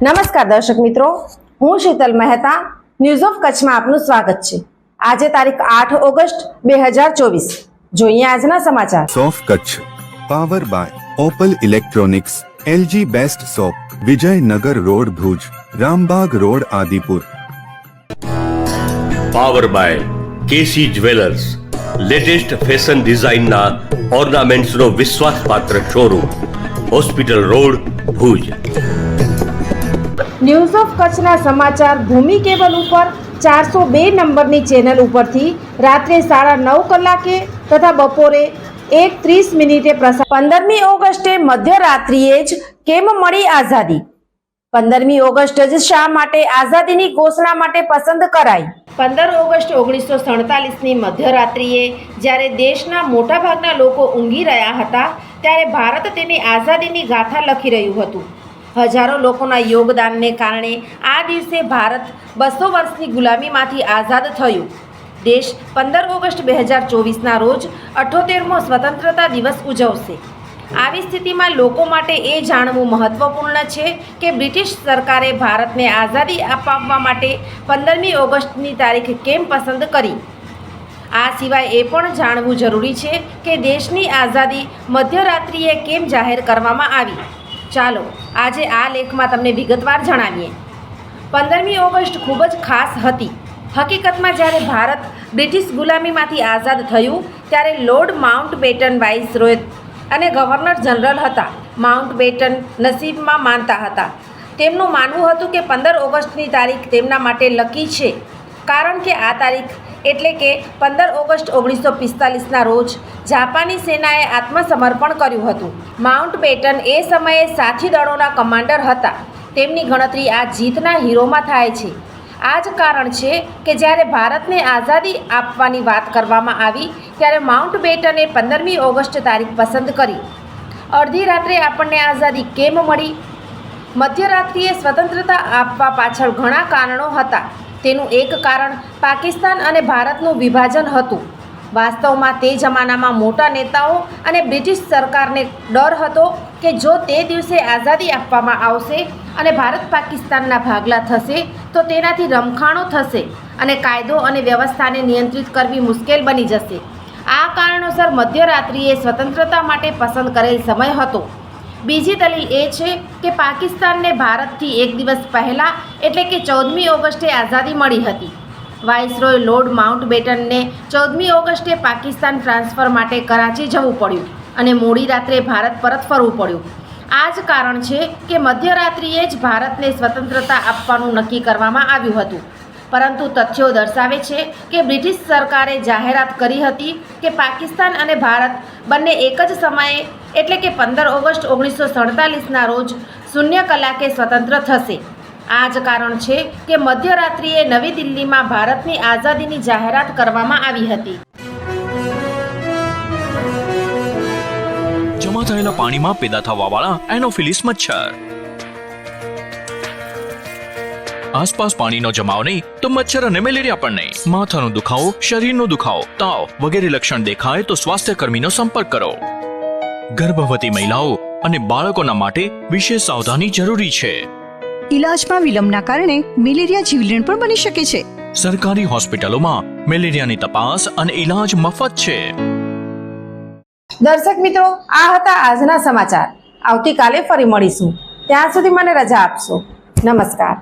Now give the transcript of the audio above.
નમસ્કાર દર્શક મિત્રો, હું શીતલ મહેતા ન્યૂઝ ઓફ કચ્છમાં આપનું સ્વાગત છે। આજે તારીખ 8 ઓગસ્ટ 2024। જોઈએ આજના સમાચાર। સોફ Kutch power by Opal electronics, LG best shop, Vijaynagar road Bhuj, Rambag road Adipur. Power by KC jewellers, latest fashion ડિઝાઇનના ઓર્નામેન્ટ્સનો વિશ્વાસપાત્ર showroom, hospital road Bhuj. News of કચ્છના સમાચાર ભૂમિ કેબલ ઉપર 402 નંબરની ચેનલ ઉપરથી રાત્રે 9:30 કલાકે તથા બપોરે 1:30 પ્રસાર। 15મી ઓગસ્ટે મધ્યરાત્રિએ જ કેમ મળી આઝાદી? 15મી ઓગસ્ટ જ શા માટે આઝાદીની ઘોષણા માટે પસંદ કરાઈ? 15 ઓગસ્ટ 1947ની મધ્યરાત્રિએ જ્યારે દેશના મોટાભાગના લોકો ઊંઘી રહ્યા હતા ત્યારે ભારત તેની આઝાદીની ગાથા લખી રહ્યું હતું। હજારો લોકોના યોગદાનને કારણે આ દિવસે ભારત 200 વર્ષની ગુલામીમાંથી આઝાદ થયું। દેશ 15 ઓગસ્ટ 2024ના રોજ 78મો સ્વતંત્રતા દિવસ ઉજવશે। આવી સ્થિતિમાં લોકો માટે એ જાણવું મહત્વપૂર્ણ છે કે બ્રિટિશ સરકારે ભારતને આઝાદી અપાવવા માટે 15મી ઓગસ્ટની તારીખ કેમ પસંદ કરી। આ સિવાય એ પણ જાણવું જરૂરી છે કે દેશની આઝાદી મધ્યરાત્રિએ કેમ જાહેર કરવામાં આવી। ચાલો આજે આ લેખમાં તમને વિગતવાર જણાવીએ। 15મી ઓગસ્ટ ખૂબ જ ખાસ હતી। હકીકતમાં જ્યારે ભારત બ્રિટિશ ગુલામીમાંથી આઝાદ થયું ત્યારે લોર્ડ માઉન્ટબેટન વાઇસરોય અને ગવર્નર જનરલ હતા। માઉન્ટબેટન નસીબમાં માનતા હતા। તેમનું માનવું હતું કે 15 ઓગસ્ટની તારીખ તેમના માટે લકી છે, કારણ કે આ તારીખ એટલે કે 15 ઓગસ્ટ 1945ના રોજ જાપાની સેનાએ આત્મસમર્પણ કર્યું હતું। માઉન્ટબેટન એ સમયે સાથી દળોના કમાન્ડર હતા। તેમની ગણતરી આ જીતના હીરોમાં થાય છે। આ જ કારણ છે કે જ્યારે ભારતને આઝાદી આપવાની વાત કરવામાં આવી ત્યારે માઉન્ટબેટને 15મી ઓગસ્ટ તારીખ પસંદ કરી। અડધી રાત્રે આપણને આઝાદી કેમ મળી? મધ્યરાત્રિએ સ્વતંત્રતા આપવા પાછળ ઘણા કારણો હતા। તેનું એક કારણ પાકિસ્તાન અને ભારતનું વિભાજન હતું। વાસ્તવમાં તે જમાનામાં મોટા નેતાઓ અને બ્રિટિશ સરકારને ડર હતો કે જો તે દિવસે આઝાદી આપવામાં આવશે અને ભારત પાકિસ્તાનના ભાગલા થશે તો તેનાથી રમખાણો થશે અને કાયદો અને વ્યવસ્થાને નિયંત્રિત કરવી મુશ્કેલ બની જશે। આ કારણોસર મધ્યરાત્રિએ સ્વતંત્રતા માટે પસંદ કરેલ સમય હતો। બીજી દલીલ એ છે કે પાકિસ્તાનને ભારતથી એક દિવસ પહેલાં એટલે કે 14મી ઓગસ્ટે આઝાદી મળી હતી। વાઇસરોય લોર્ડ માઉન્ટબેટનને 14મી ઓગસ્ટે પાકિસ્તાન ટ્રાન્સફર માટે કરાચી જવું પડ્યું અને મોડી રાત્રે ભારત પરત ફરવું પડ્યું। આ જ કારણ છે કે મધ્યરાત્રિએ જ ભારતને સ્વતંત્રતા આપવાનું નક્કી કરવામાં આવ્યું હતું। પરંતુ તથ્યો દર્શાવે છે કે બ્રિટિશ સરકારે જાહેરાત કરી હતી કે પાકિસ્તાન અને ભારત બંને એક જ સમયે એટલે કે 15 ઓગસ્ટ 1947ના રોજ 0 કલાકે સ્વતંત્ર થશે। આ જ કારણ છે કે મધ્યરાત્રિએ નવી દિલ્હીમાં ભારતની આઝાદીની જાહેરાત કરવામાં આવી હતી। જમા થયેલા પાણીમાં પેદા થવાવાળા એનોફિલિસ મચ્છર। આસપાસ પાણીનો જમાવ નહીં તો મચ્છર અને મેલેરિયા પણ નહીં। માથાનો દુખાવો, શરીરનો દુખાવો, તાવ વગેરે લક્ષણ દેખાય તો સ્વાસ્થ્ય કર્મીનો સંપર્ક કરો। ગર્ભવતી મહિલાઓ અને બાળકોના માટે વિશેષ સાવધાની જરૂરી છે। ઇલાજમાં વિલંબના કારણે મેલેરિયા જીવલેણ પણ બની શકે છે। સરકારી હોસ્પિટલોમાં મેલેરિયાની તપાસ અને ઇલાજ મફત છે। દર્શક મિત્રો, આ હતા આજના સમાચાર। આવતીકાલે ફરી મળીશું। ત્યાં સુધી મને રજા આપશો। નમસ્કાર।